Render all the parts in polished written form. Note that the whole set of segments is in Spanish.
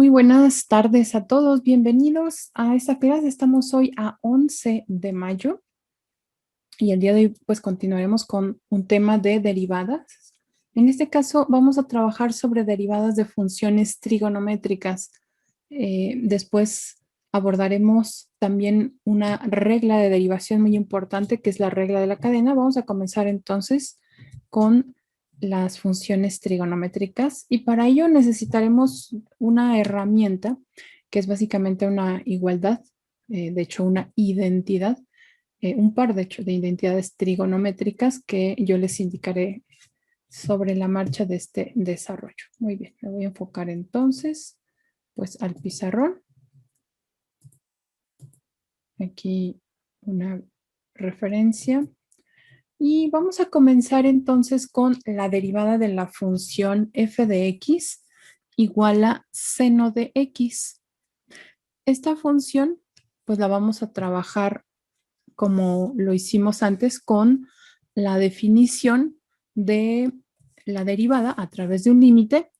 Muy buenas tardes a todos. Bienvenidos a esta clase. Estamos hoy a 11 de mayo y el día de hoy pues continuaremos con un tema de derivadas. En este caso vamos a trabajar sobre derivadas de funciones trigonométricas. Después abordaremos también una regla de derivación muy importante que es la regla de la cadena. Vamos a comenzar entonces con las funciones trigonométricas y para ello necesitaremos una herramienta que es básicamente una igualdad, de hecho una identidad, un par de hecho de identidades trigonométricas que yo les indicaré sobre la marcha de este desarrollo. Muy bien, me voy a enfocar entonces pues al pizarrón. Aquí una referencia. Y vamos a comenzar entonces con la derivada de la función f de x igual a seno de x. Esta función pues la vamos a trabajar como lo hicimos antes con la definición de la derivada a través de un límite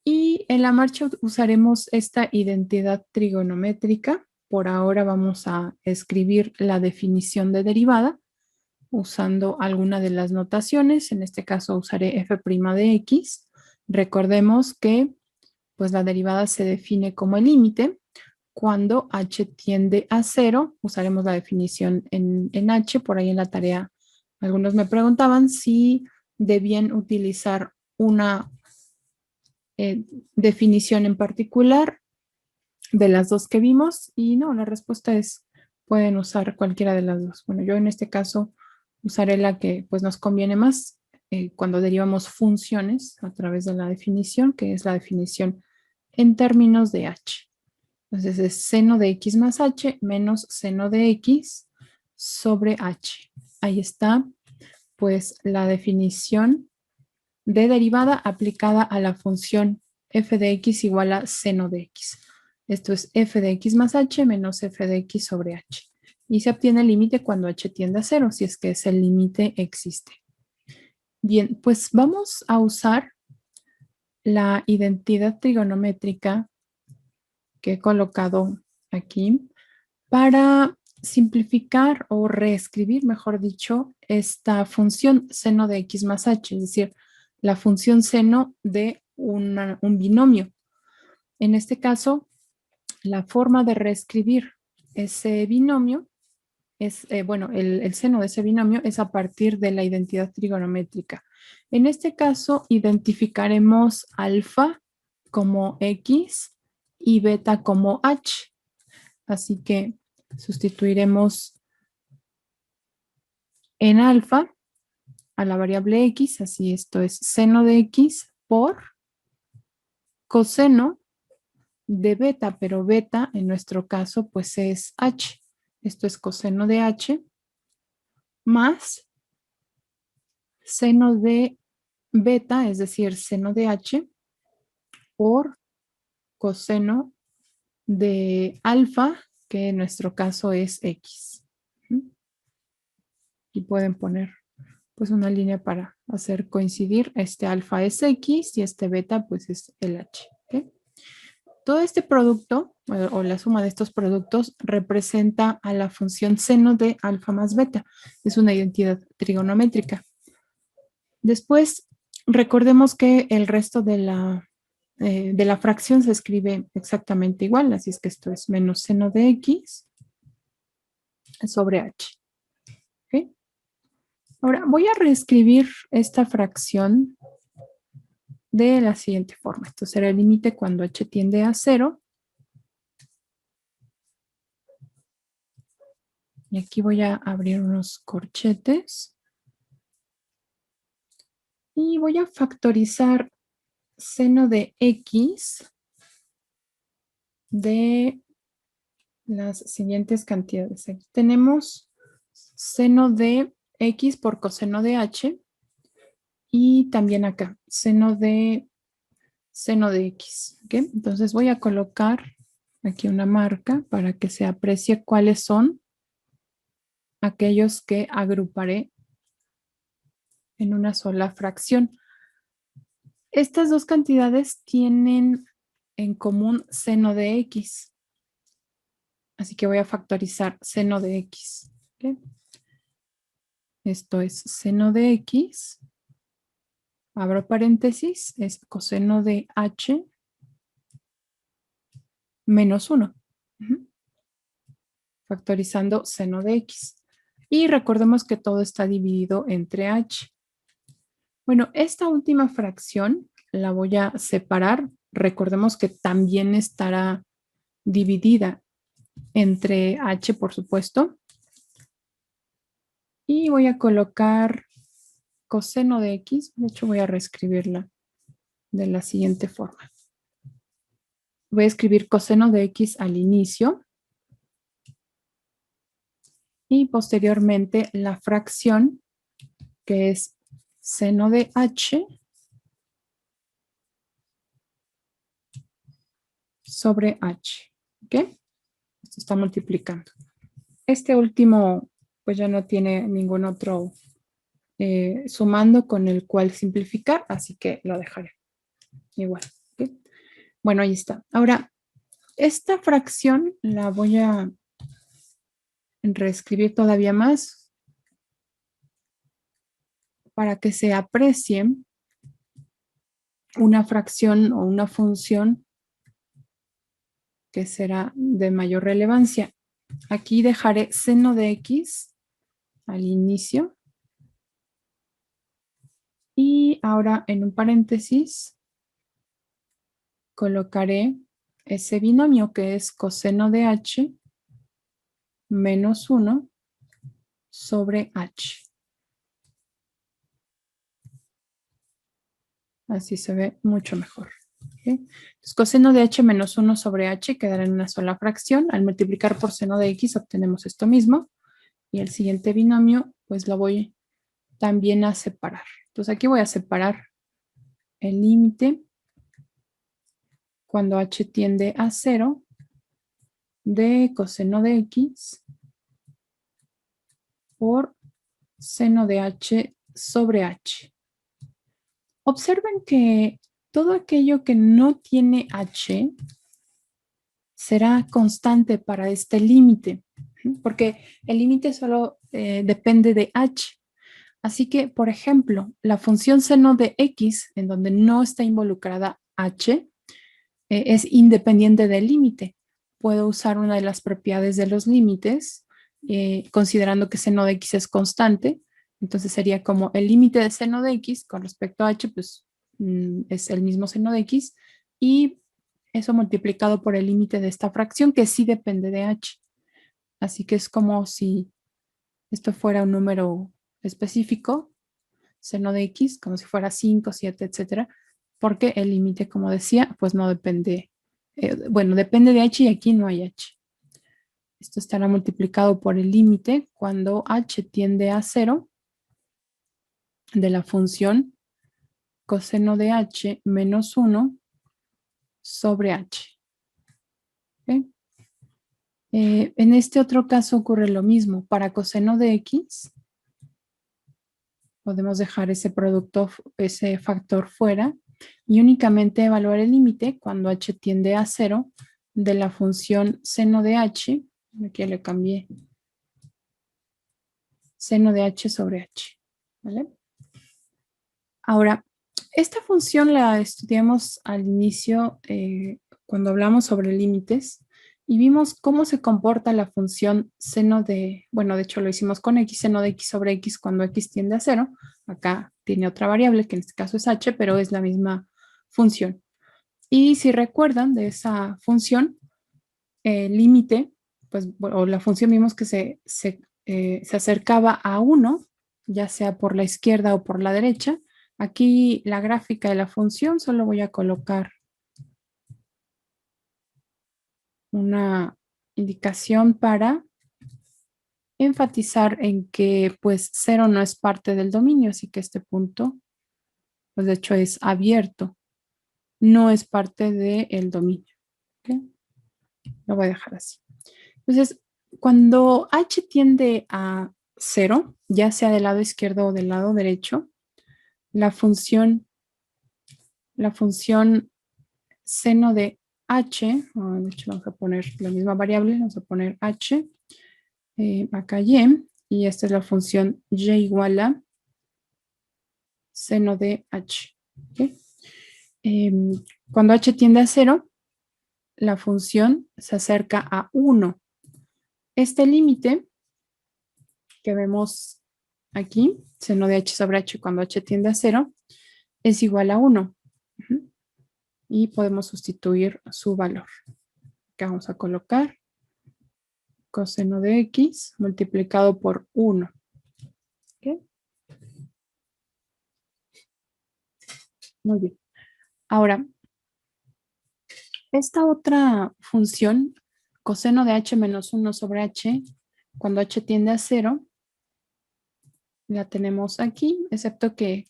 y en la marcha usaremos esta identidad trigonométrica. Por ahora vamos a escribir la definición de derivada usando alguna de las notaciones. En este caso usaré f' de x. Recordemos que pues la derivada se define como el límite. Cuando h tiende a 0, usaremos la definición en h. Por ahí en la tarea algunos me preguntaban si debían utilizar una definición en particular de las dos que vimos y no, la respuesta es pueden usar cualquiera de las dos. Bueno, yo en este caso usaré la que pues nos conviene más cuando derivamos funciones a través de la definición, que es la definición en términos de h. Entonces es seno de x más h menos seno de x sobre h. Ahí está pues la definición de derivada aplicada a la función f de x igual a seno de x. Esto es f de x más h menos f de x sobre h. Y se obtiene el límite cuando h tiende a 0, si es que ese límite existe. Bien, pues vamos a usar la identidad trigonométrica que he colocado aquí para simplificar o reescribir, mejor dicho, esta función seno de x más h, es decir, la función seno de un binomio. En este caso, la forma de reescribir ese binomio es, bueno, el seno de ese binomio es a partir de la identidad trigonométrica. En este caso, identificaremos alfa como x y beta como h. Así que sustituiremos en alfa a la variable x, así esto es seno de x por coseno de beta, pero beta en nuestro caso pues es h. Esto es coseno de h más seno de beta, es decir, seno de h por coseno de alfa, que en nuestro caso es x. Y pueden poner pues una línea para hacer coincidir. Este alfa es x y este beta pues es el h. ¿Okay? Todo este producto o la suma de estos productos representa a la función seno de alfa más beta. Es una identidad trigonométrica. Después, recordemos que el resto de la fracción se escribe exactamente igual, así es que esto es menos seno de x sobre h. ¿Okay? Ahora voy a reescribir esta fracción de la siguiente forma. Esto será el límite cuando h tiende a 0. Y aquí voy a abrir unos corchetes. Y voy a factorizar seno de x de las siguientes cantidades. Aquí tenemos seno de x por coseno de h. Y también acá, seno de x. ¿Okay? Entonces voy a colocar aquí una marca para que se aprecie cuáles son aquellos que agruparé en una sola fracción. Estas dos cantidades tienen en común seno de x. Así que voy a factorizar seno de x. ¿Okay? Esto es seno de x. Abro paréntesis, es coseno de h menos 1. Factorizando seno de x. Y recordemos que todo está dividido entre h. Bueno, esta última fracción la voy a separar. Recordemos que también estará dividida entre h, por supuesto. Y voy a colocar coseno de x. De hecho, voy a reescribirla de la siguiente forma. Voy a escribir coseno de x al inicio. Y posteriormente la fracción, que es seno de h sobre h. ¿Ok? Esto está multiplicando. Este último, pues ya no tiene ningún otro sumando con el cual simplificar, así que lo dejaré igual. ¿Ok? Bueno, ahí está. Ahora, esta fracción la voy a reescribir todavía más para que se aprecie una fracción o una función que será de mayor relevancia. Aquí dejaré seno de x al inicio. Y ahora en un paréntesis colocaré ese binomio que es coseno de h menos 1 sobre h. Así se ve mucho mejor. ¿Okay? Entonces, coseno de h menos 1 sobre h quedará en una sola fracción. Al multiplicar por seno de x obtenemos esto mismo. Y el siguiente binomio, pues lo voy también a separar. Entonces aquí voy a separar el límite cuando h tiende a 0 de coseno de x por seno de h sobre h. Observen que todo aquello que no tiene h será constante para este límite, porque el límite solo depende de h. Así que, por ejemplo, la función seno de x, en donde no está involucrada h, es independiente del límite. Puedo usar una de las propiedades de los límites, considerando que seno de x es constante. Entonces sería como el límite de seno de x con respecto a h, pues es el mismo seno de x. Y eso multiplicado por el límite de esta fracción, que sí depende de h. Así que es como si esto fuera un número específico, seno de x, como si fuera 5, 7, etcétera, porque el límite, como decía, pues no depende, bueno, depende de h y aquí no hay h. Esto estará multiplicado por el límite cuando h tiende a 0 de la función coseno de h menos 1 sobre h. ¿Okay? En este otro caso ocurre lo mismo. Para coseno de x, podemos dejar ese producto, ese factor fuera y únicamente evaluar el límite cuando h tiende a 0 de la función seno de h. Aquí le cambié. Seno de h sobre h. ¿Vale? Ahora, esta función la estudiamos al inicio cuando hablamos sobre límites y vimos cómo se comporta la función seno de, bueno, de hecho lo hicimos con x, seno de x sobre x cuando x tiende a 0. Acá tiene otra variable que en este caso es h, pero es la misma función. Y si recuerdan de esa función, el límite, pues, o la función vimos que se acercaba a 1, ya sea por la izquierda o por la derecha. Aquí la gráfica de la función solo voy a colocar una indicación para enfatizar en que pues 0 no es parte del dominio, así que este punto pues de hecho es abierto, no es parte del dominio. ¿Okay? Lo voy a dejar así. Entonces, cuando h tiende a 0, ya sea del lado izquierdo o del lado derecho, la función seno de h, de hecho vamos a poner la misma variable, vamos a poner h, acá y esta es la función y igual a seno de h. ¿Okay? Cuando h tiende a 0, la función se acerca a 1. Este límite que vemos aquí, seno de h sobre h cuando h tiende a 0, es igual a 1. Y podemos sustituir su valor. Acá vamos a colocar coseno de x multiplicado por 1. ¿Okay? Muy bien. Ahora, esta otra función, coseno de h menos 1 sobre h, cuando h tiende a 0, la tenemos aquí, excepto que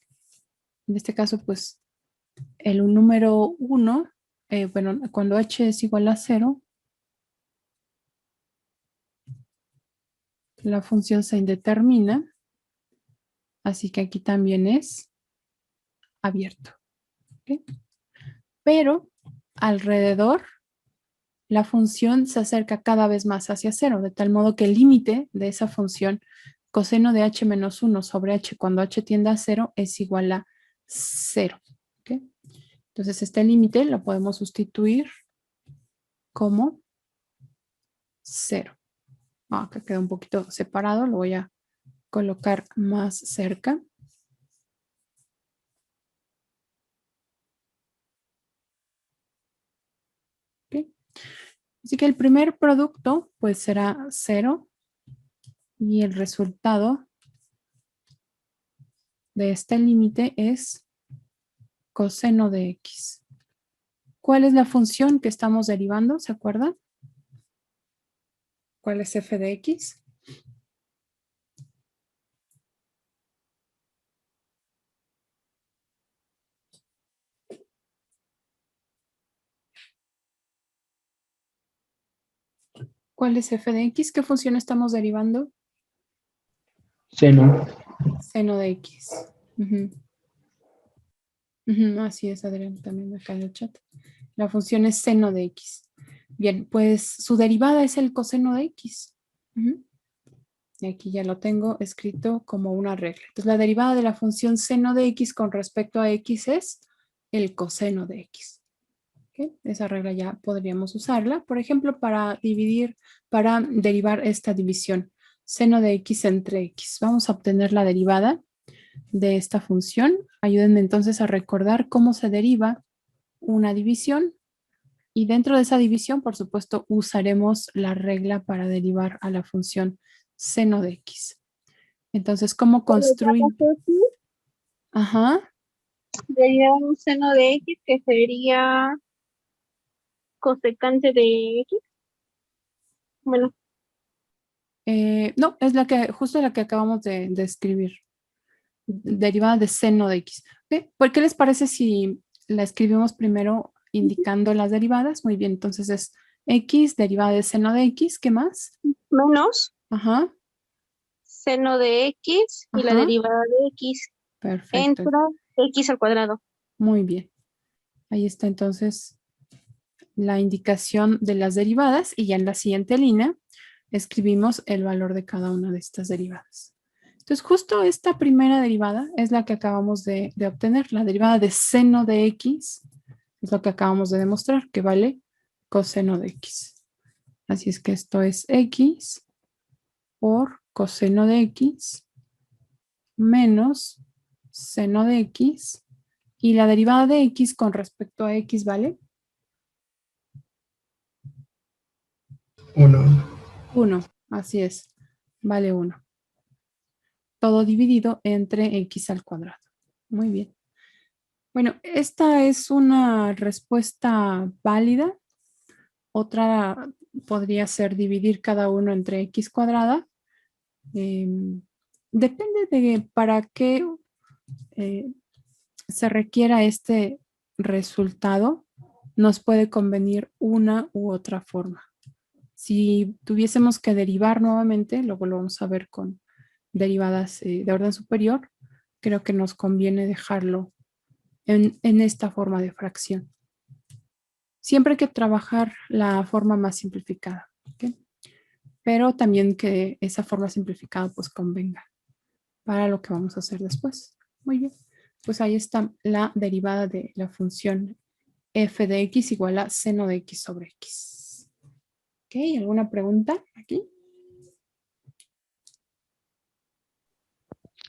en este caso, pues, el número 1, bueno, cuando h es igual a 0, la función se indetermina, así que aquí también es abierto. ¿Okay? Pero alrededor la función se acerca cada vez más hacia 0, de tal modo que el límite de esa función coseno de h menos 1 sobre h cuando h tiende a 0 es igual a 0. ¿Okay? Entonces este límite lo podemos sustituir como 0. Acá queda un poquito separado, lo voy a colocar más cerca. ¿Okay? Así que el primer producto pues será 0 y el resultado de este límite es coseno de x. ¿Cuál es la función que estamos derivando? ¿Se acuerdan? ¿Cuál es f de x? ¿Cuál es f de x? ¿Qué función estamos derivando? Seno. Seno de x. Así es, Adrián, también acá en el chat. La función es seno de x. Bien, pues su derivada es el coseno de x. Y aquí ya lo tengo escrito como una regla. Entonces la derivada de la función seno de x con respecto a x es el coseno de x. ¿Okay? Esa regla ya podríamos usarla, por ejemplo, para derivar esta división. Seno de x entre x. Vamos a obtener la derivada de esta función. Ayúdenme entonces a recordar cómo se deriva una división. Y dentro de esa división, por supuesto, usaremos la regla para derivar a la función seno de x. Entonces, ¿cómo construir? Ajá. Sería un seno de x que sería cosecante de x. Bueno, No, es justo la que acabamos de escribir. Derivada de seno de x. ¿Okay? ¿Por qué les parece si la escribimos primero indicando las derivadas? Muy bien, entonces es x derivada de seno de x. ¿Qué más? menos Ajá, seno de x y la ajá. derivada de x Perfecto. entre x al cuadrado. Muy bien. Ahí está entonces la indicación de las derivadas y ya en la siguiente línea escribimos el valor de cada una de estas derivadas. Entonces, justo esta primera derivada es la que acabamos de obtener. La derivada de seno de x es lo que acabamos de demostrar, que vale coseno de x. Así es que esto es x por coseno de x menos seno de x. Y la derivada de x con respecto a x vale 1. 1. Así es, vale 1. Todo dividido entre x al cuadrado. Muy bien. Bueno, esta es una respuesta válida. Otra podría ser dividir cada uno entre x cuadrada. Depende de para qué se requiera este resultado. Nos puede convenir una u otra forma. Si tuviésemos que derivar nuevamente, luego lo vamos a ver con derivadas de orden superior, creo que nos conviene dejarlo en esta forma de fracción. Siempre hay que trabajar la forma más simplificada, ¿ok? Pero también que esa forma simplificada pues convenga para lo que vamos a hacer después. Muy bien, pues ahí está la derivada de la función f de x igual a seno de x sobre x. ¿Ok? ¿Alguna pregunta aquí?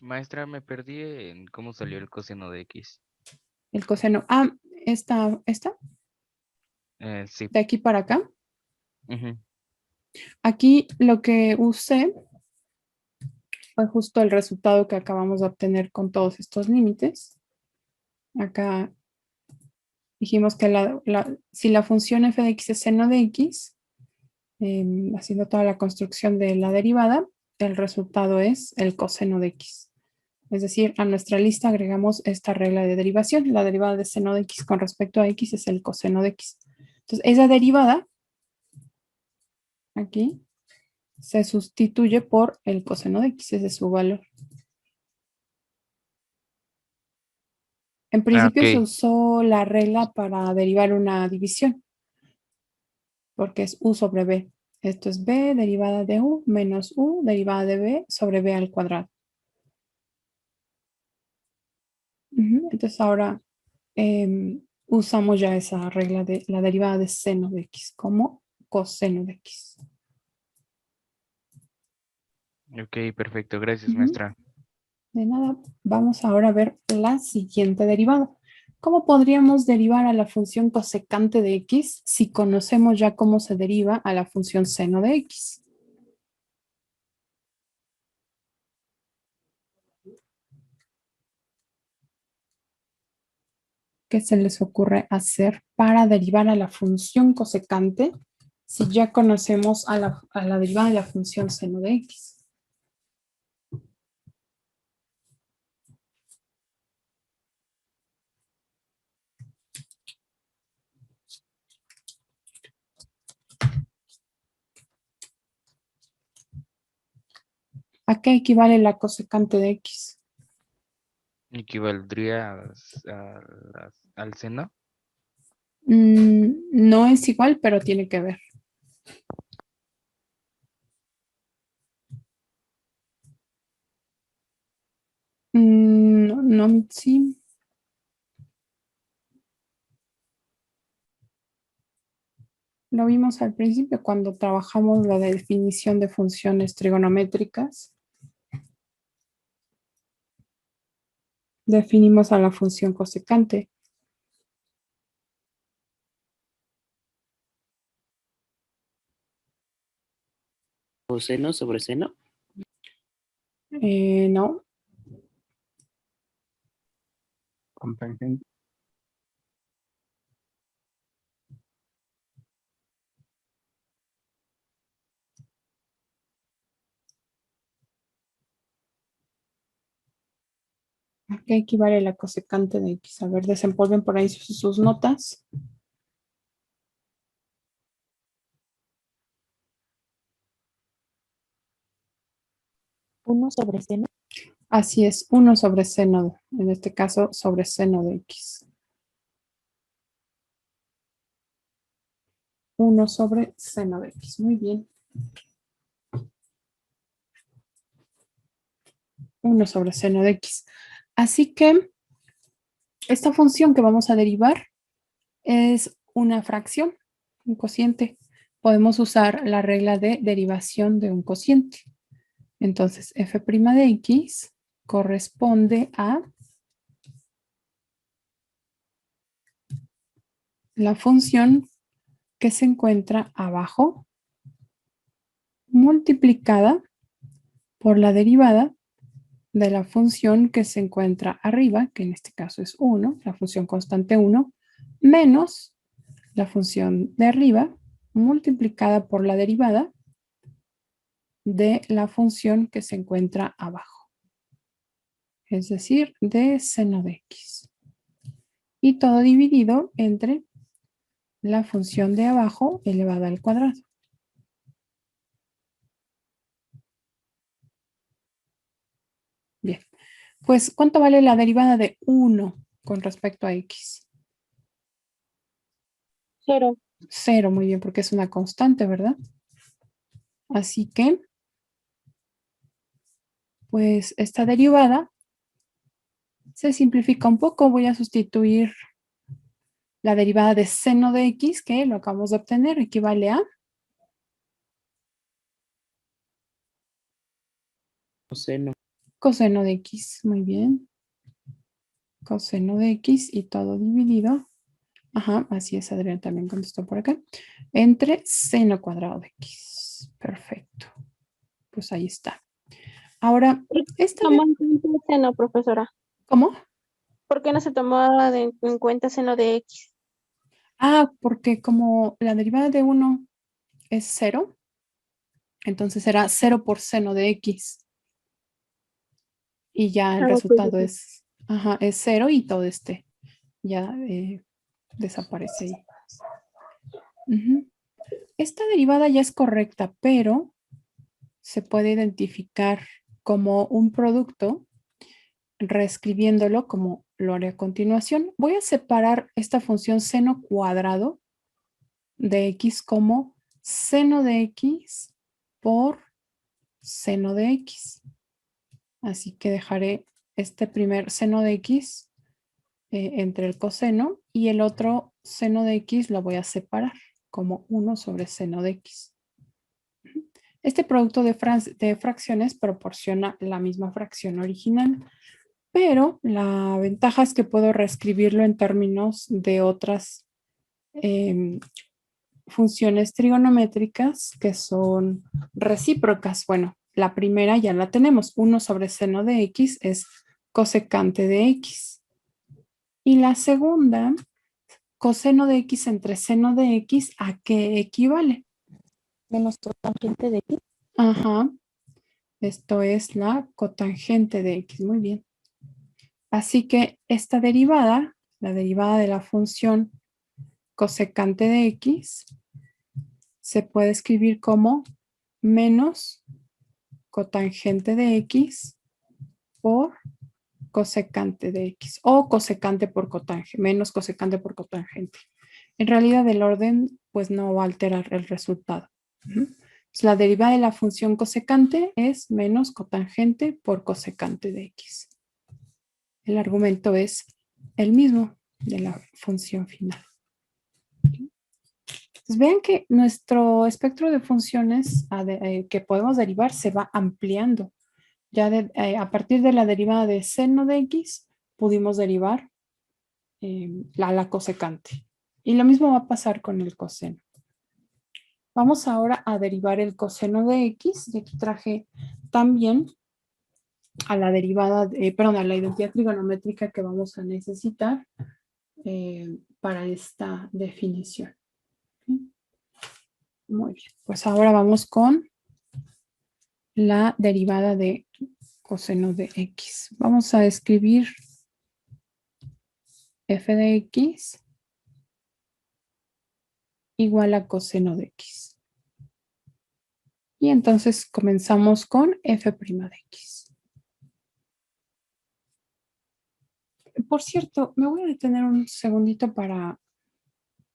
Maestra, me perdí en cómo salió el coseno de X. El coseno. Ah, esta Sí. de aquí para acá. Ujú. Aquí lo que usé fue justo el resultado que acabamos de obtener con todos estos límites. Acá dijimos que si la función f de x es seno de x, haciendo toda la construcción de la derivada, el resultado es el coseno de x. Es decir, a nuestra lista agregamos esta regla de derivación. La derivada de seno de x con respecto a x es el coseno de x. Entonces, esa derivada aquí se sustituye por el coseno de x, ese es su valor. En principio se Ok. usó la regla para derivar una división, porque es u sobre b. Esto es b derivada de u menos u derivada de b sobre b al cuadrado. Entonces ahora usamos ya esa regla de la derivada de seno de x como coseno de x. Ok, perfecto. Gracias, maestra. De nada, vamos ahora a ver la siguiente derivada. ¿Cómo podríamos derivar a la función cosecante de x si conocemos ya cómo se deriva a la función seno de x? ¿Qué se les ocurre hacer para derivar a la función cosecante si ya conocemos a la derivada de la función seno de x? ¿A qué equivale la cosecante de x? Equivaldría al seno. No es igual, pero tiene que ver. No, no, sí. Lo vimos al principio cuando trabajamos la definición de funciones trigonométricas. Definimos a la función cosecante. ¿Coseno sobre seno? No. Con tangente. ¿A qué equivale la cosecante de x? A ver, desempolven por ahí sus notas. ¿Uno sobre seno? Así es, 1 sobre seno, en este caso sobre seno de x. 1 sobre seno de x, muy bien. 1 sobre seno de x. Así que esta función que vamos a derivar es una fracción, un cociente. Podemos usar la regla de derivación de un cociente. Entonces, f' de x corresponde a la función que se encuentra abajo multiplicada por la derivada de la función que se encuentra arriba, que en este caso es 1, la función constante 1, menos la función de arriba multiplicada por la derivada de la función que se encuentra abajo, es decir, de seno de x. Y todo dividido entre la función de abajo elevada al cuadrado. Bien, pues ¿cuánto vale la derivada de 1 con respecto a x? 0. 0, muy bien, porque es una constante, ¿verdad? Así que, pues esta derivada se simplifica un poco. Voy a sustituir la derivada de seno de x, que lo acabamos de obtener, equivale a Coseno. coseno de x. Muy bien. Coseno de x y todo dividido. Ajá, así es, Adrián también contestó por acá. Entre seno cuadrado de x. Perfecto. Pues ahí está. Ahora, esta Tomó en cuenta seno, profesora. ¿cómo? ¿Por qué no se tomó en cuenta seno de x? Ah, porque como la derivada de 1 es 0, entonces será 0 por seno de x. Y ya el Ah, ok, resultado ok. es 0 y todo ya desaparece ahí. Ujú. Esta derivada ya es correcta, pero se puede identificar como un producto reescribiéndolo como lo haré a continuación. Voy a separar esta función seno cuadrado de x como seno de x por seno de x. Así que dejaré este primer seno de x entre el coseno y el otro seno de x lo voy a separar como 1 sobre seno de x. Este producto de fracciones proporciona la misma fracción original, pero la ventaja es que puedo reescribirlo en términos de otras funciones trigonométricas que son recíprocas. Bueno, la primera ya la tenemos. 1 sobre seno de x es cosecante de x. Y la segunda, coseno de x entre seno de x, ¿a qué equivale? Menos cotangente de x. Ajá. Esto es la cotangente de x. Muy bien. Así que esta derivada, la derivada de la función cosecante de x, se puede escribir como menos cotangente de x por cosecante de x o cosecante por cotangente, menos cosecante por cotangente. En realidad el orden pues no va a alterar el resultado. Entonces, la derivada de la función cosecante es menos cotangente por cosecante de x. El argumento es el mismo de la función final. Entonces, vean que nuestro espectro de funciones que podemos derivar se va ampliando. Ya a partir de la derivada de seno de x, pudimos derivar la cosecante. Y lo mismo va a pasar con el coseno. Vamos ahora a derivar el coseno de x. Y aquí traje también a la derivada, a la identidad trigonométrica que vamos a necesitar para esta definición. Muy bien, pues ahora vamos con la derivada de coseno de x. Vamos a escribir f de x igual a coseno de x. Y entonces comenzamos con f' de x. Por cierto, me voy a detener un segundito para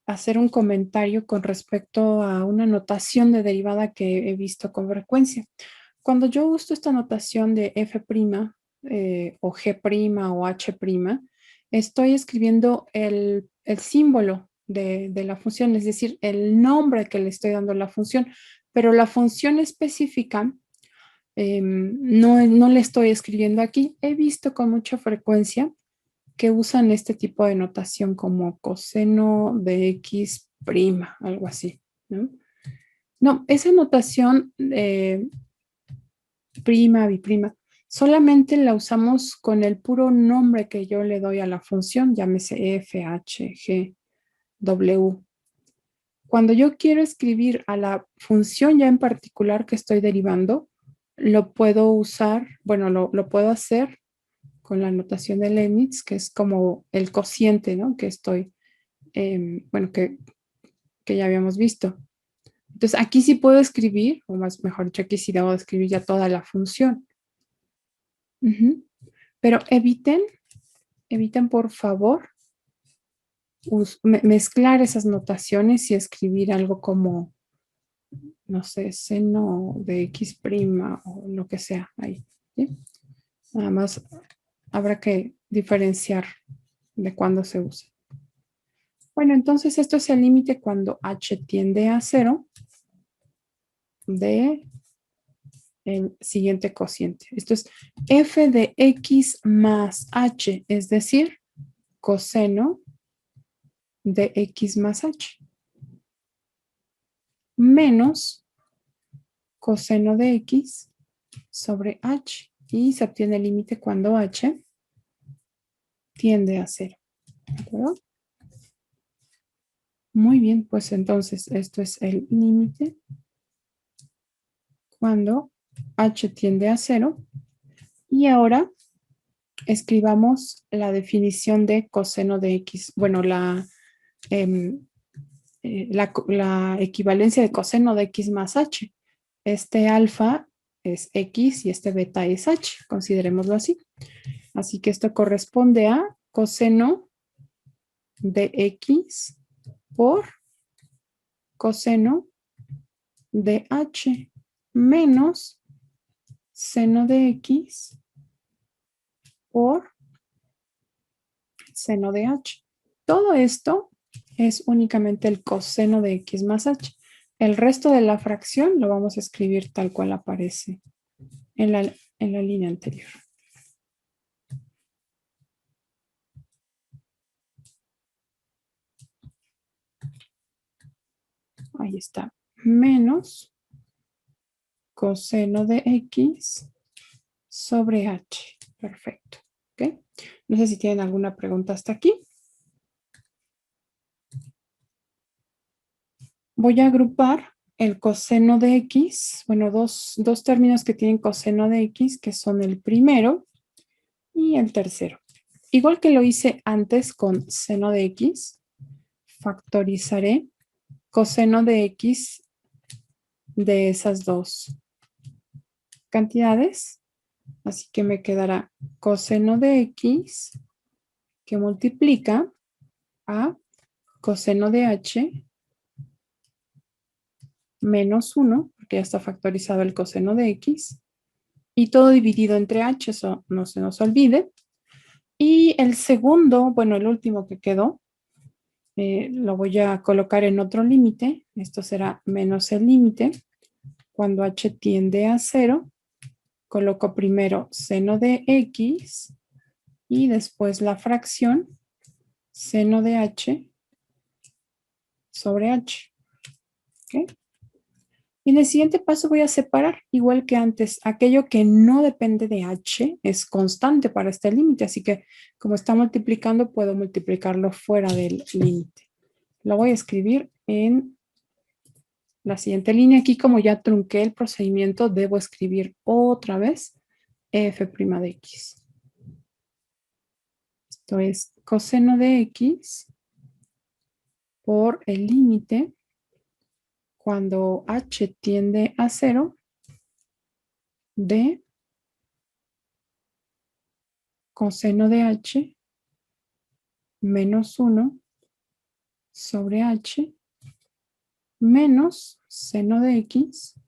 hacer un comentario con respecto a una notación de derivada que he visto con frecuencia. Cuando yo uso esta notación de f' o g' o h', estoy escribiendo el símbolo de la función, es decir, el nombre que le estoy dando a la función, pero la función específica no le estoy escribiendo aquí. He visto con mucha frecuencia que usan este tipo de notación como coseno de x', algo así, ¿no? No, esa notación prima, biprima, solamente la usamos con el puro nombre que yo le doy a la función, llámese f, h, g, w. Cuando yo quiero escribir a la función ya en particular que estoy derivando, lo puedo usar, bueno, lo puedo hacer con la notación de Leibniz, que es como el cociente, ¿no? Que estoy, que ya habíamos visto. Entonces, aquí sí puedo escribir, o más mejor dicho, aquí sí debo de escribir ya toda la función. Pero eviten por favor mezclar esas notaciones y escribir algo como, no sé, seno de X' o lo que sea ahí. ¿Sí? Nada más habrá que diferenciar de cuándo se usa. Bueno, entonces esto es el límite cuando h tiende a 0 de el siguiente cociente. Esto es f de x más h, es decir, coseno de x más h, menos coseno de x sobre h. Y se obtiene el límite cuando h tiende a 0. ¿De acuerdo? Muy bien, pues entonces esto es el límite cuando h tiende a 0. Y ahora escribamos la definición de coseno de x. Bueno, la equivalencia de coseno de x más h. Este alfa es x y este beta es h. Considerémoslo así. Así que esto corresponde a coseno de x por coseno de h menos seno de x por seno de h. Todo esto es únicamente el coseno de x más h. El resto de la fracción lo vamos a escribir tal cual aparece en la línea anterior. Ahí está. Menos coseno de x sobre h. Perfecto. ¿Ok? No sé si tienen alguna pregunta hasta aquí. Voy a agrupar el coseno de x. Bueno, dos términos que tienen coseno de x, que son el primero y el tercero. Igual que lo hice antes con seno de x, factorizaré coseno de x de esas dos cantidades. Así que me quedará coseno de x que multiplica a coseno de h menos 1, porque ya está factorizado el coseno de x, y todo dividido entre h, eso no se nos olvide. Y el segundo, bueno, el último que quedó, lo voy a colocar en otro límite. Esto será menos el límite. Cuando h tiende a 0, coloco primero seno de x y después la fracción seno de h sobre h. ¿Ok? Y en el siguiente paso voy a separar, igual que antes, aquello que no depende de h es constante para este límite, así que como está multiplicando, puedo multiplicarlo fuera del límite. Lo voy a escribir en la siguiente línea. Aquí, como ya trunqué el procedimiento, debo escribir otra vez f' de x. Esto es coseno de x por el límite cuando h tiende a 0 de coseno de h menos 1 sobre h menos seno de x,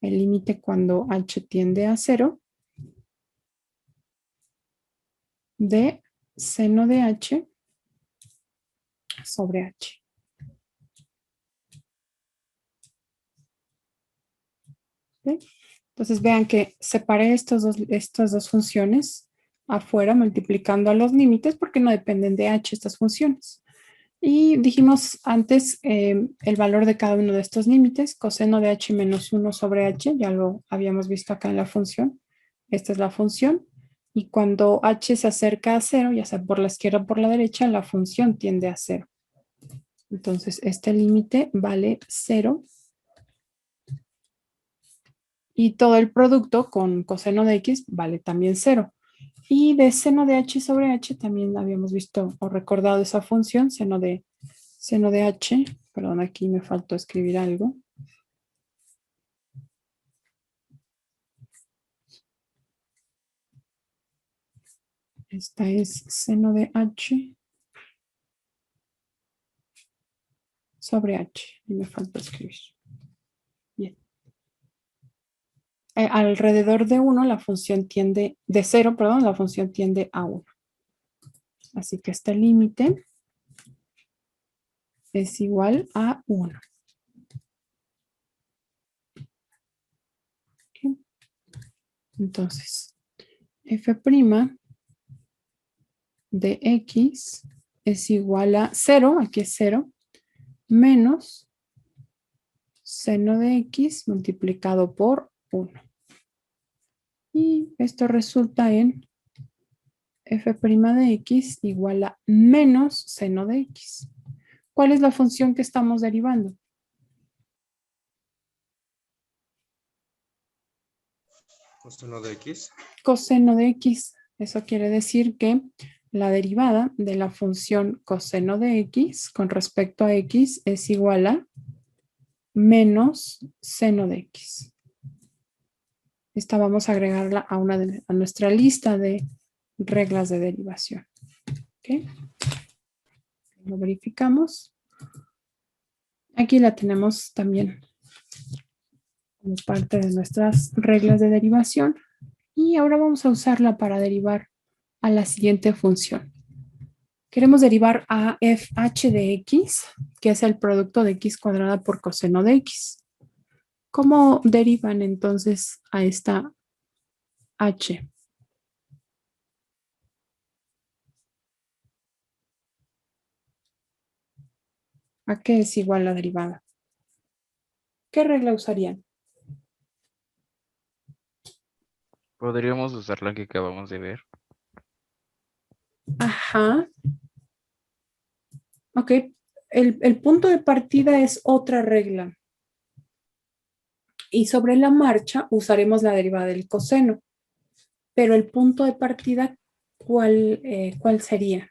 el límite cuando h tiende a 0, de seno de h sobre h. ¿Okay? Entonces vean que separé estas dos funciones afuera multiplicando a los límites porque no dependen de h estas funciones. Y dijimos antes el valor de cada uno de estos límites, coseno de h menos 1 sobre h, ya lo habíamos visto acá en la función. Esta es la función. Y cuando h se acerca a 0, ya sea por la izquierda o por la derecha, la función tiende a 0. Entonces este límite vale 0. Y todo el producto con coseno de x vale también 0. Y de seno de h sobre h también habíamos visto o recordado esa función, seno de h. Perdón, aquí me faltó escribir algo. Esta es seno de h sobre h. Y me falta escribir. Bien. Alrededor de 1, la función tiende, de 0, perdón, la función tiende a 1. Así que este límite es igual a 1. Okay. Entonces, f' de x es igual a 0, aquí es 0, menos seno de x multiplicado por 1. Y esto resulta en f' de x igual a menos seno de x. ¿Cuál es la función que estamos derivando? Coseno de x. Coseno de x. Eso quiere decir que la derivada de la función coseno de x con respecto a x es igual a menos seno de x. Esta vamos a agregarla a nuestra lista de reglas de derivación. ¿Okay? Lo verificamos. Aquí la tenemos también como parte de nuestras reglas de derivación. Y ahora vamos a usarla para derivar a la siguiente función. Queremos derivar a fh de x, que es el producto de x cuadrada por coseno de x. ¿Cómo derivan entonces a esta h? ¿A qué es igual la derivada? ¿Qué regla usarían? Podríamos usar la que acabamos de ver. Ajá. Ok. El punto de partida es otra regla. Y sobre la marcha usaremos la derivada del coseno. Pero el punto de partida, ¿cuál sería?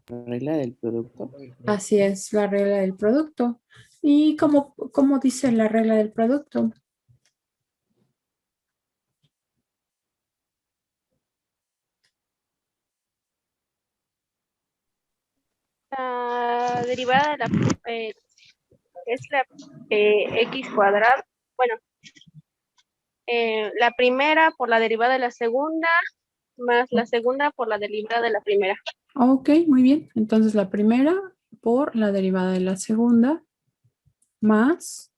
La regla del producto. Así es, la regla del producto. ¿Y cómo dice la regla del producto? La derivada de la es la x cuadrado. Bueno, la primera por la derivada de la segunda, más la segunda por la derivada de la primera. Ok, muy bien. Entonces la primera por la derivada de la segunda más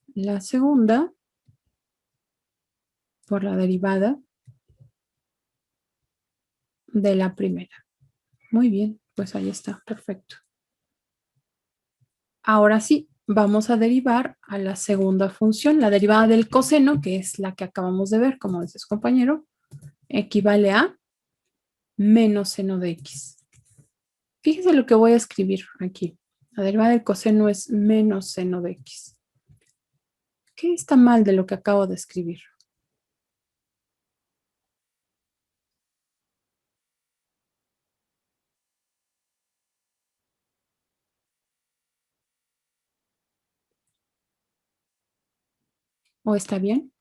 la segunda por la derivada de la primera. Muy bien, pues ahí está, perfecto. Ahora sí, vamos a derivar a la segunda función. La derivada del coseno, que es la que acabamos de ver, como dice su compañero, equivale a menos seno de x. Fíjense lo que voy a escribir aquí. La derivada del coseno es menos seno de x. ¿Qué está mal de lo que acabo de escribir? ¿O está bien?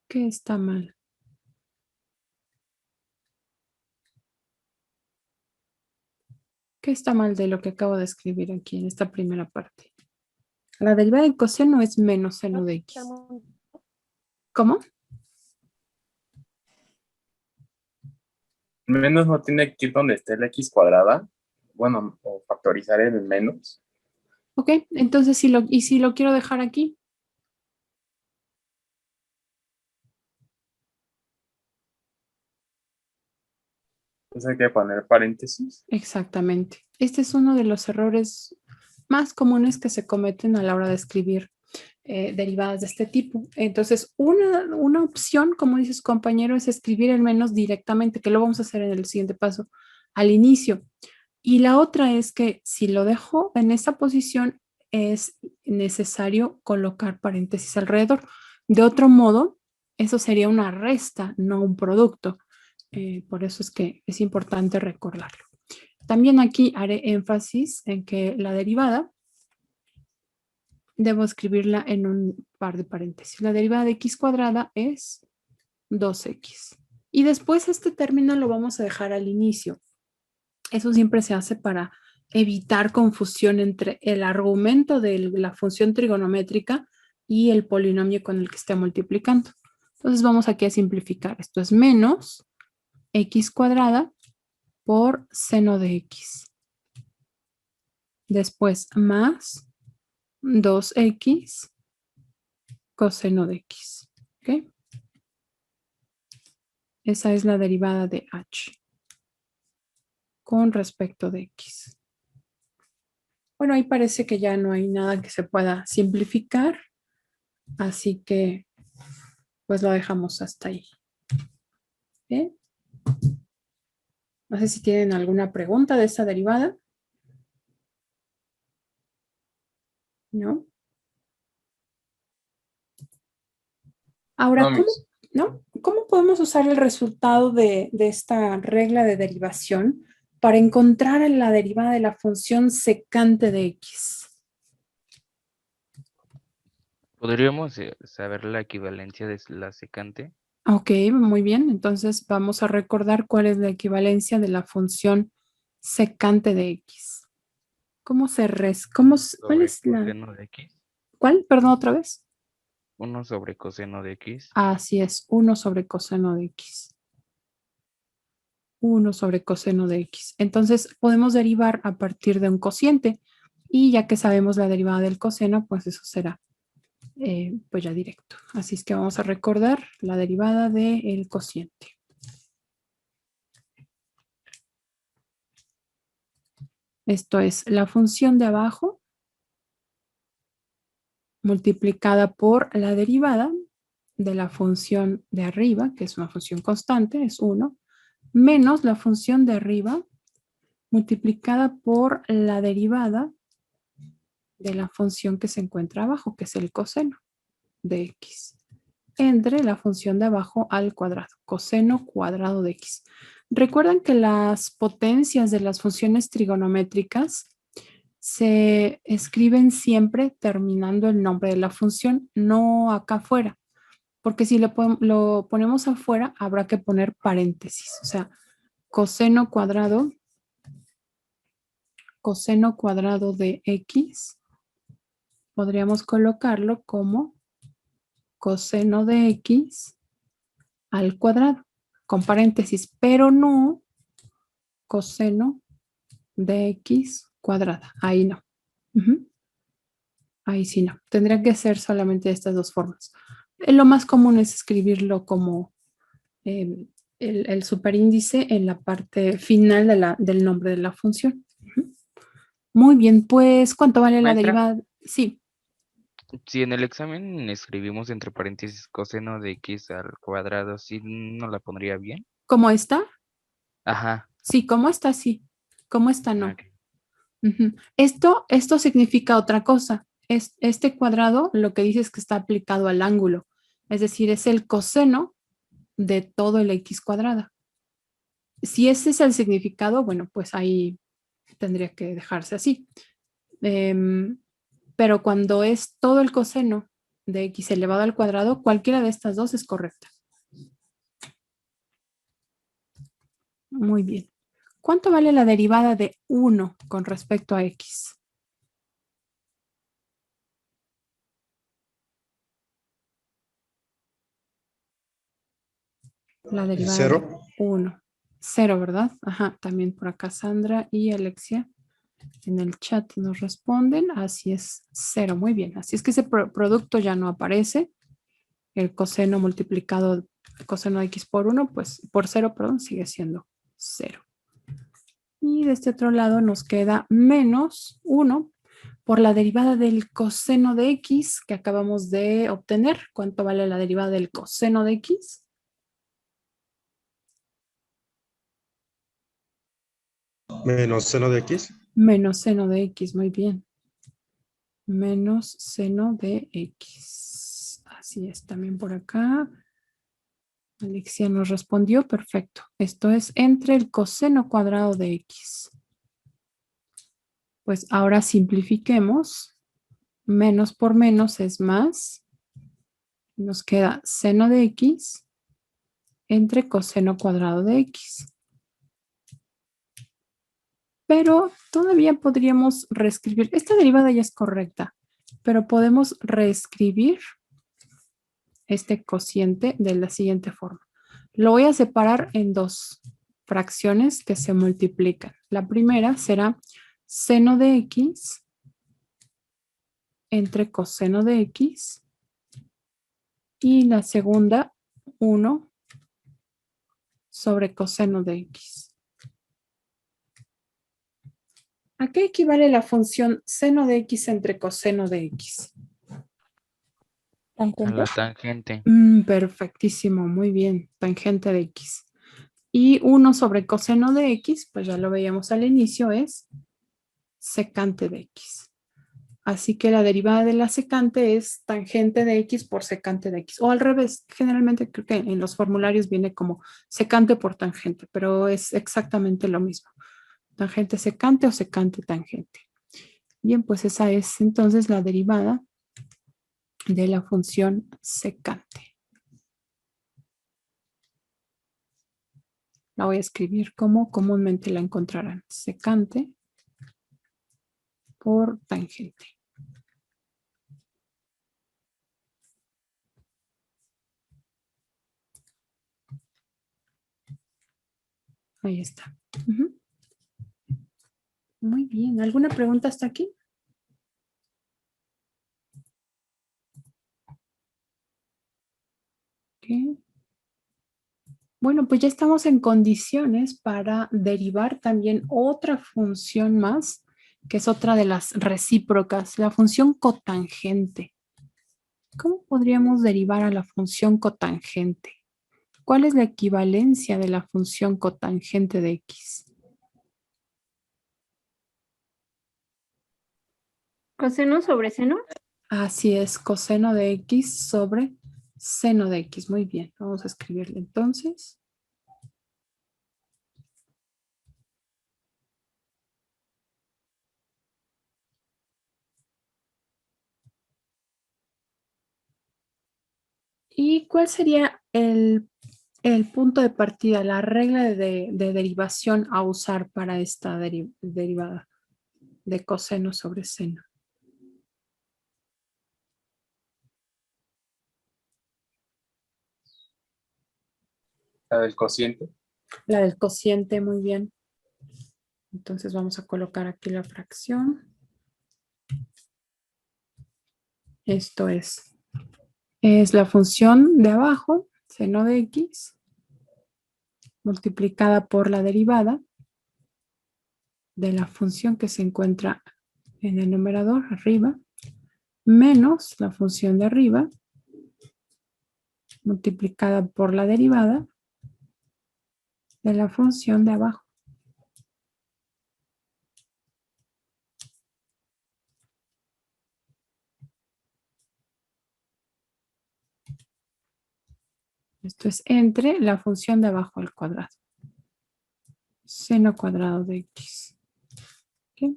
¿Qué está mal? ¿Qué está mal de lo que acabo de escribir aquí en esta primera parte? La derivada del coseno es menos seno de x. ¿Cómo? Menos no tiene que ir donde esté la x cuadrada. Bueno, o factorizar el menos. Ok, entonces si lo quiero dejar aquí. Entonces hay que poner paréntesis. Exactamente. Este es uno de los errores más comunes que se cometen a la hora de escribir derivadas de este tipo. Entonces, una opción, como dice su compañero, es escribir el menos directamente, que lo vamos a hacer en el siguiente paso, al inicio. Y la otra es que si lo dejo en esa posición, es necesario colocar paréntesis alrededor. De otro modo, eso sería una resta, no un producto. Por eso es que es importante recordarlo. También aquí haré énfasis en que la derivada debo escribirla en un par de paréntesis. La derivada de x cuadrada es 2x. Y después este término lo vamos a dejar al inicio. Eso siempre se hace para evitar confusión entre el argumento de la función trigonométrica y el polinomio con el que esté multiplicando. Entonces vamos aquí a simplificar. Esto es menos x cuadrada por seno de x. Después más 2x coseno de x. ¿Ok? Esa es la derivada de h con respecto de x. Bueno, ahí parece que ya no hay nada que se pueda simplificar, así que pues lo dejamos hasta ahí. ¿Bien? No sé si tienen alguna pregunta de esta derivada. ¿No? Ahora, No, ¿cómo podemos usar el resultado de esta regla de derivación para encontrar la derivada de la función secante de x? ¿Podríamos saber la equivalencia de la secante? Ok, muy bien. Entonces vamos a recordar cuál es la equivalencia de la función secante de x. ¿Cuál es la? Coseno de x. ¿Cuál? Perdón, otra vez. 1 sobre coseno de x. Así es, 1 sobre coseno de x. 1 sobre coseno de x. Entonces podemos derivar a partir de un cociente. Y ya que sabemos la derivada del coseno, pues eso será pues ya directo. Así es que vamos a recordar la derivada del cociente. Esto es la función de abajo multiplicada por la derivada de la función de arriba, que es una función constante, es 1, menos la función de arriba multiplicada por la derivada de la función que se encuentra abajo, que es el coseno de x, entre la función de abajo al cuadrado, coseno cuadrado de x. Recuerden que las potencias de las funciones trigonométricas se escriben siempre terminando el nombre de la función, no acá afuera, porque si lo ponemos afuera habrá que poner paréntesis, o sea, coseno cuadrado de x, podríamos colocarlo como coseno de x al cuadrado, con paréntesis, pero no coseno de x cuadrada. Ahí no. Ahí sí no. Tendría que ser solamente de estas dos formas. Lo más común es escribirlo como el superíndice en la parte final del nombre de la función. Muy bien, pues, ¿cuánto vale la Maestra. derivada? Sí. Si en el examen escribimos entre paréntesis coseno de x al cuadrado, ¿sí no la pondría bien? ¿Cómo está? Ajá. Sí, ¿cómo está? Sí. ¿Cómo está? No. Ok. Esto significa otra cosa. Este cuadrado lo que dice es que está aplicado al ángulo. Es decir, es el coseno de todo el x cuadrada. Si ese es el significado, bueno, pues ahí tendría que dejarse así. Pero cuando es todo el coseno de x elevado al cuadrado, cualquiera de estas dos es correcta. Muy bien. ¿Cuánto vale la derivada de 1 con respecto a x? La derivada de ¿Cero? 1. 0, ¿verdad? Ajá, también por acá Sandra y Alexia en el chat nos responden. Así es, 0. Muy bien. Así es que ese producto ya no aparece. El coseno multiplicado, el coseno de x por 1, pues por 0, perdón, sigue siendo 0. Y de este otro lado nos queda menos 1 por la derivada del coseno de x que acabamos de obtener. ¿Cuánto vale la derivada del coseno de x? Menos seno de x. Menos seno de x, muy bien. Menos seno de x. Así es, también por acá. Alexia nos respondió, perfecto. Esto es entre el coseno cuadrado de x. Pues ahora simplifiquemos Menos por menos es más. Nos queda seno de x entre coseno cuadrado de x. Pero todavía podríamos reescribir. Esta derivada ya es correcta, pero podemos reescribir este cociente de la siguiente forma. Lo voy a separar en dos fracciones que se multiplican. La primera será seno de x entre coseno de x y la segunda 1 sobre coseno de x. ¿A qué equivale la función seno de x entre coseno de x? A Tangente. la tangente. Perfectísimo, muy bien, tangente de x. Y 1 sobre coseno de x, pues ya lo veíamos al inicio, es secante de x. Así que la derivada de la secante es tangente de x por secante de x. O al revés, generalmente creo que en los formularios viene como secante por tangente, pero es exactamente lo mismo. Tangente secante o secante tangente. Bien, pues esa es entonces la derivada de la función secante. La voy a escribir como comúnmente la encontrarán. Secante por tangente. Ahí está. Muy bien. ¿Alguna pregunta hasta aquí? Ok. Bueno, pues ya estamos en condiciones para derivar también otra función más, que es otra de las recíprocas, la función cotangente. ¿Cómo podríamos derivar a la función cotangente? ¿Cuál es la equivalencia de la función cotangente de x? Coseno sobre seno. Así es, coseno de x sobre seno de x. Muy bien, vamos a escribirle entonces. ¿Y cuál sería el punto de partida, la regla de derivación a usar para esta derivada de coseno sobre seno? La del cociente. La del cociente, muy bien. Entonces vamos a colocar aquí la fracción. Esto es la función de abajo, seno de x, multiplicada por la derivada de la función que se encuentra en el numerador arriba, menos la función de arriba, multiplicada por la derivada de la función de abajo. Esto es entre la función de abajo al cuadrado. Seno cuadrado de x. ¿Ok?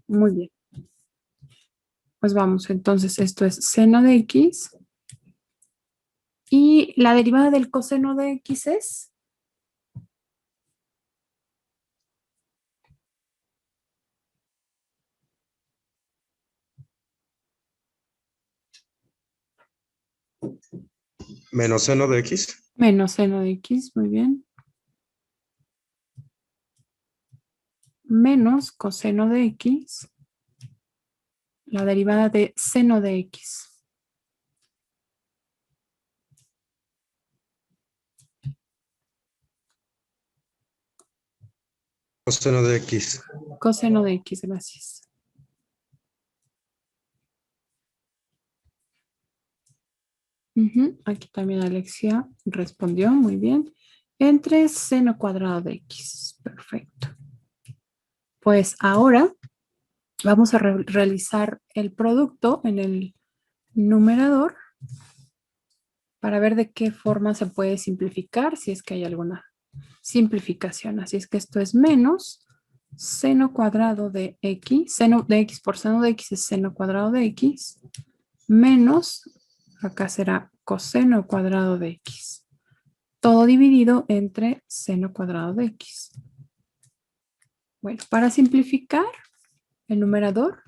Muy bien. Pues vamos, entonces esto es seno de x. Y la derivada del coseno de x es... Menos seno de x. Menos seno de x, muy bien. Menos coseno de x. La derivada de seno de x. Coseno de x. Coseno de x, gracias. Aquí también Alexia respondió, muy bien. Entre seno cuadrado de x. Perfecto. Pues ahora vamos a realizar el producto en el numerador para ver de qué forma se puede simplificar, si es que hay alguna simplificación. Así es que esto es menos seno cuadrado de x, seno de x por seno de x es seno cuadrado de x, menos, acá será coseno cuadrado de x. Todo dividido entre seno cuadrado de x. Bueno, para simplificar el numerador,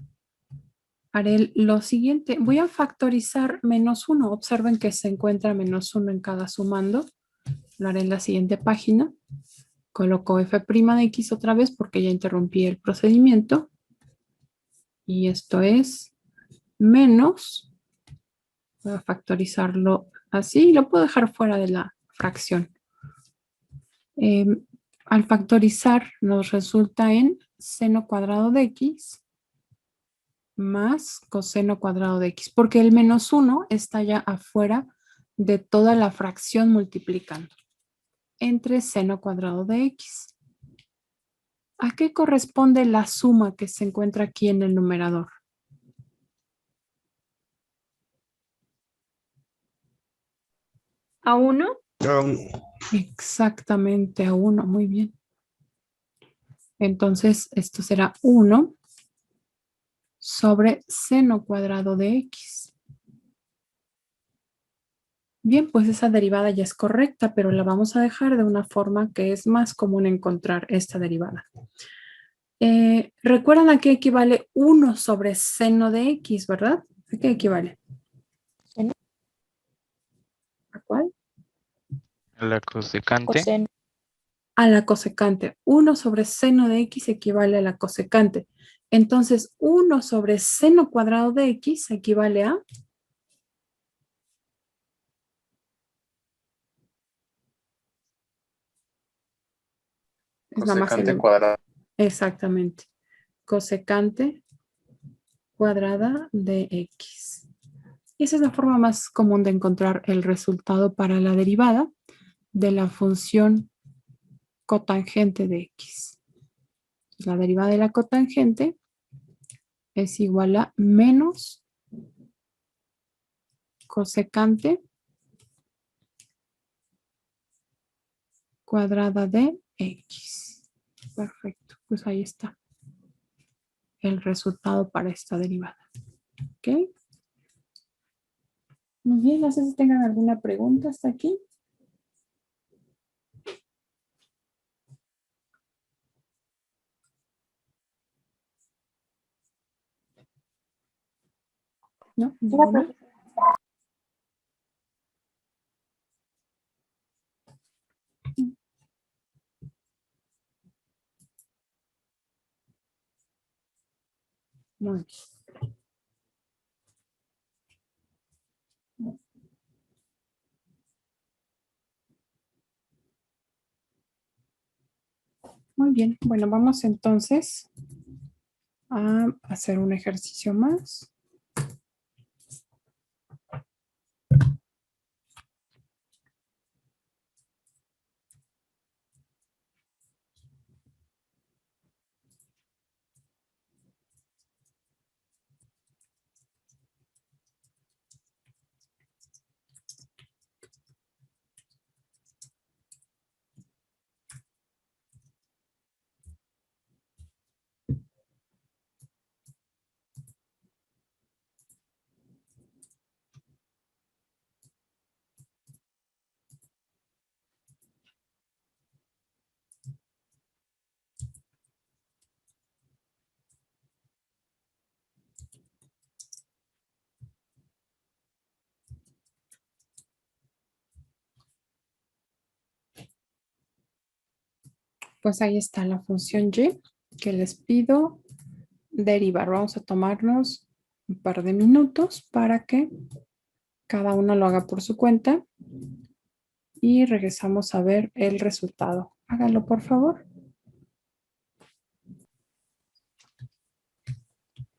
haré lo siguiente. Voy a factorizar menos 1. Observen que se encuentra menos 1 en cada sumando. Lo haré en la siguiente página. Coloco f' de x otra vez porque ya interrumpí el procedimiento. Y esto es menos. Voy a factorizarlo así. Lo puedo dejar fuera de la fracción. Al factorizar nos resulta en seno cuadrado de x más coseno cuadrado de x, porque el menos 1 está ya afuera de toda la fracción multiplicando entre seno cuadrado de x. ¿A qué corresponde la suma que se encuentra aquí en el numerador? ¿A 1? Exactamente a 1, muy bien. Entonces esto será 1 sobre seno cuadrado de x. Bien, pues esa derivada ya es correcta, pero la vamos a dejar de una forma que es más común encontrar esta derivada. ¿Recuerdan a qué equivale 1 sobre seno de x, verdad? ¿A qué equivale? Seno. ¿A cuál? La cosecante. Coseno. A la cosecante. 1 sobre seno de x equivale a la cosecante. Entonces, 1 sobre seno cuadrado de x equivale a... Es nada más Cosecante el- cuadrada. Exactamente. Cosecante cuadrada de x. Y esa es la forma más común de encontrar el resultado para la derivada de la función cotangente de x. La derivada de la cotangente es igual a menos cosecante cuadrada de x. Perfecto, pues ahí está el resultado para esta derivada. ¿Ok? Muy bien, no sé si tengan alguna pregunta hasta aquí. ¿No? ¿Ninguna? Muy bien. Muy bien, bueno, vamos entonces a hacer un ejercicio más. Pues ahí está la función y que les pido derivar. Vamos a tomarnos un par de minutos para que cada uno lo haga por su cuenta y regresamos a ver el resultado. Háganlo, por favor.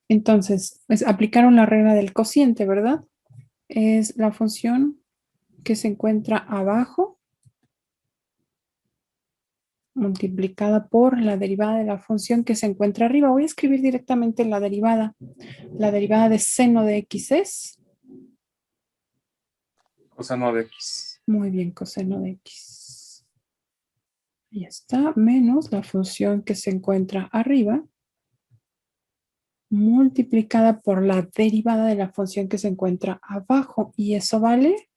Entonces, pues aplicaron la regla del cociente, ¿verdad? Es la función que se encuentra abajo multiplicada por la derivada de la función que se encuentra arriba. Voy a escribir directamente la derivada. La derivada de seno de x es... Coseno de x. Muy bien, coseno de x. Ahí está, menos la función que se encuentra arriba, multiplicada por la derivada de la función que se encuentra abajo. ¿Y eso vale?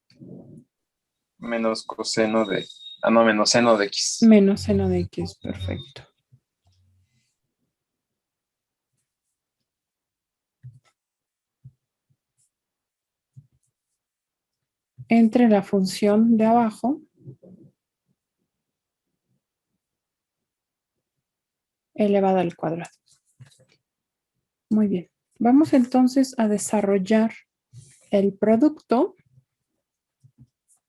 Menos coseno de... Ah, no, menos seno de X. Menos seno de X, perfecto. Entre la función de abajo elevada al cuadrado. Muy bien. Vamos entonces a desarrollar el producto.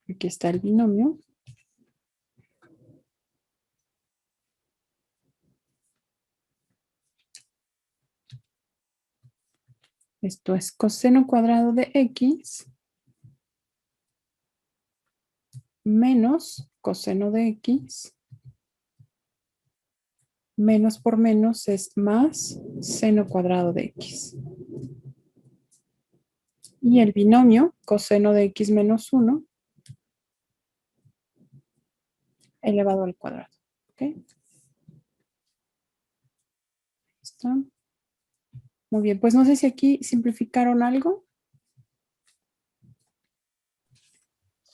Aquí está el binomio. Esto es coseno cuadrado de X menos coseno de X. Menos por menos es más seno cuadrado de X. Y el binomio coseno de X menos 1 elevado al cuadrado. ¿Ok? ¿Está? Muy bien, pues no sé si aquí simplificaron algo.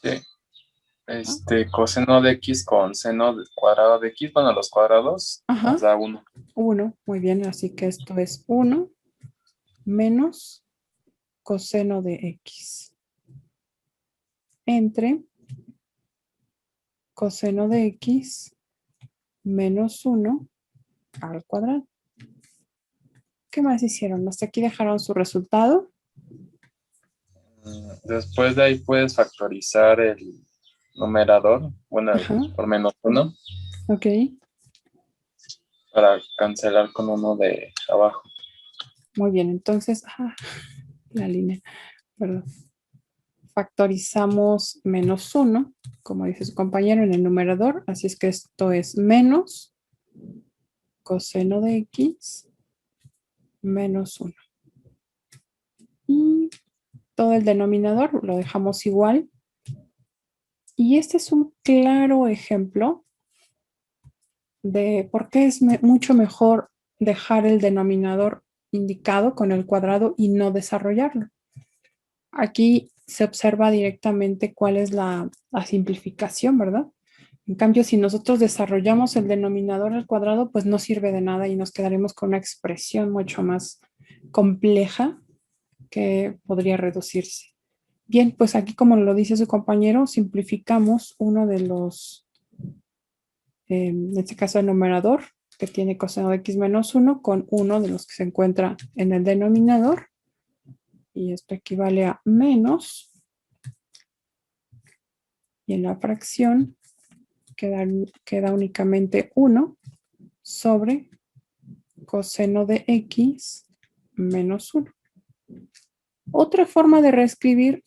Sí. Coseno de X con cuadrado de X, bueno, los cuadrados Ajá. nos da 1. 1, muy bien, así que esto es 1 menos coseno de X entre coseno de X menos 1 al cuadrado. ¿Qué más hicieron? Hasta aquí dejaron su resultado. Después de ahí puedes factorizar el numerador, bueno, Ajá. por menos 1, Ok, para cancelar con uno de abajo. muy bien, entonces, la línea, perdón. Factorizamos menos 1, como dice su compañero, en el numerador, así es que esto es menos coseno de X menos 1. Y todo el denominador lo dejamos igual. Y este es un claro ejemplo de por qué es mucho mejor dejar el denominador indicado con el cuadrado y no desarrollarlo. Aquí se observa directamente cuál es la simplificación, ¿verdad? En cambio, si nosotros desarrollamos el denominador al cuadrado, pues no sirve de nada y nos quedaremos con una expresión mucho más compleja que podría reducirse. Bien, pues aquí, como lo dice su compañero, simplificamos uno de los, en este caso el numerador, que tiene coseno de x menos 1, con uno de los que se encuentra en el denominador. Y esto equivale a menos. Y en la fracción queda únicamente 1 sobre coseno de x menos 1. Otra forma de reescribir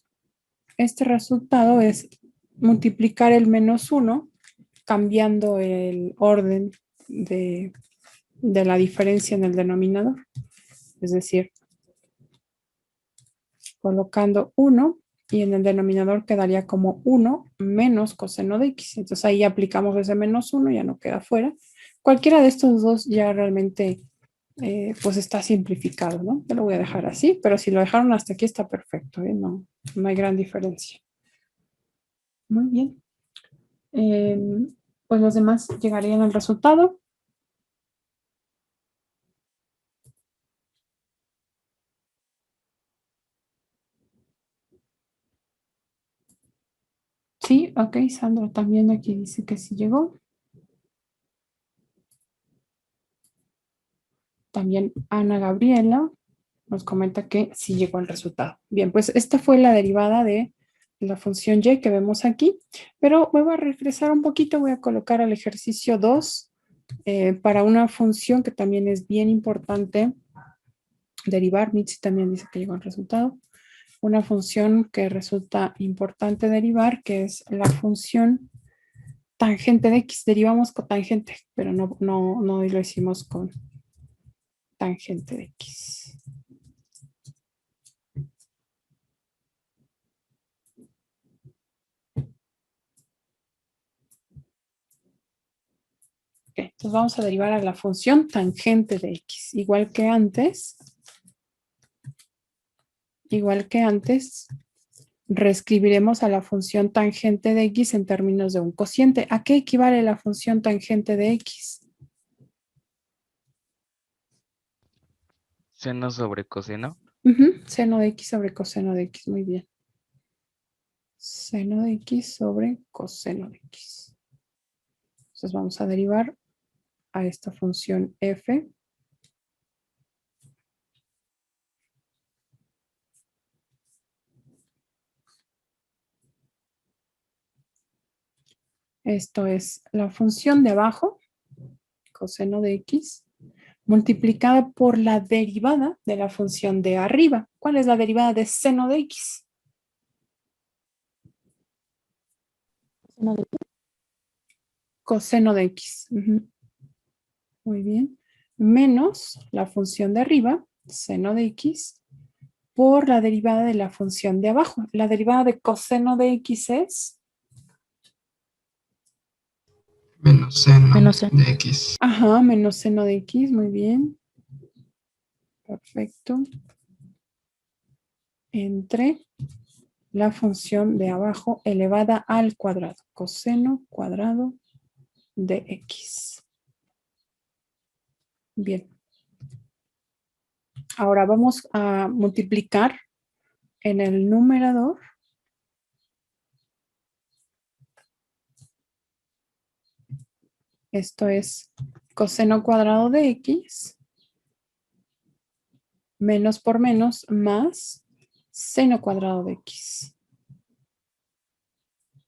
este resultado es multiplicar el menos 1 cambiando el orden de la diferencia en el denominador. Es decir, colocando 1 y en el denominador quedaría como 1 menos coseno de x. Entonces ahí aplicamos ese menos 1, ya no queda fuera. Cualquiera de estos dos ya realmente pues está simplificado, ¿no? Yo lo voy a dejar así, pero si lo dejaron hasta aquí está perfecto, ¿eh? No hay gran diferencia. Muy bien. Pues los demás llegarían al resultado. Sí, ok, Sandra también aquí dice que sí llegó. También Ana Gabriela nos comenta que sí llegó al resultado. Bien, pues esta fue la derivada de la función y que vemos aquí, pero me voy a regresar un poquito, voy a colocar al ejercicio 2 para una función que también es bien importante derivar. Mitzi también dice que llegó al resultado. Una función que resulta importante derivar, que es la función tangente de x. Derivamos con tangente, pero no lo hicimos con tangente de x. Entonces vamos a derivar a la función tangente de x. Igual que antes, reescribiremos a la función tangente de x en términos de un cociente. ¿A qué equivale la función tangente de x? Seno sobre coseno. Seno de x sobre coseno de x. Muy bien. Seno de x sobre coseno de x. Entonces vamos a derivar a esta función f. Esto es la función de abajo, coseno de x, multiplicada por la derivada de la función de arriba. ¿Cuál es la derivada de seno de x? Seno de Coseno de x. Muy bien. Menos la función de arriba, seno de x, por la derivada de la función de abajo. La derivada de coseno de x es... Menos seno Menos seno. de x. Ajá, menos seno de x, muy bien. Perfecto. Entre la función de abajo elevada al cuadrado. Coseno cuadrado de x. Bien. Ahora vamos a multiplicar en el numerador esto es coseno cuadrado de x menos por menos más seno cuadrado de x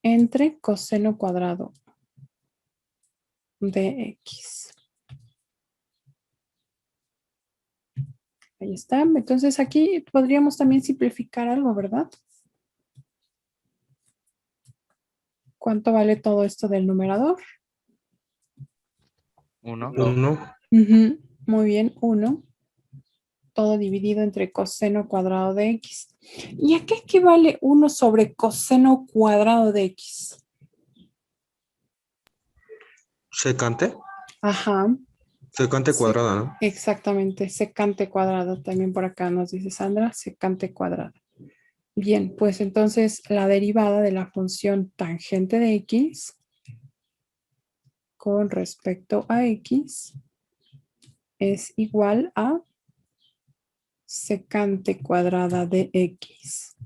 entre coseno cuadrado de x. Ahí está. Entonces aquí podríamos también simplificar algo, ¿verdad? ¿Cuánto vale todo esto del numerador? 1. 1. Muy bien, 1. Todo dividido entre coseno cuadrado de x. ¿Y a qué equivale 1 sobre coseno cuadrado de x? Secante. Ajá. Secante Sí. cuadrada, ¿no? Exactamente, secante cuadrado. También por acá nos dice Sandra, secante cuadrado. Bien, pues entonces la derivada de la función tangente de x con respecto a x es igual a secante cuadrada de x.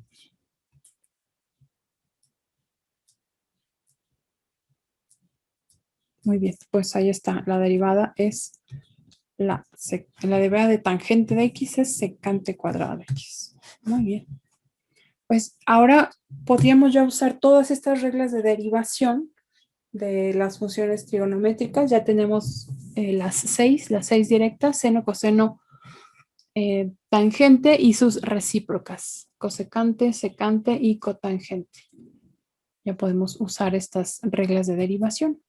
Muy bien, pues ahí está. La derivada es la derivada de tangente de x es secante cuadrada de x. Muy bien. Pues ahora podríamos ya usar todas estas reglas de derivación de las funciones trigonométricas. Ya tenemos las seis directas, seno, coseno, tangente y sus recíprocas, cosecante, secante y cotangente. Ya podemos usar estas reglas de derivación.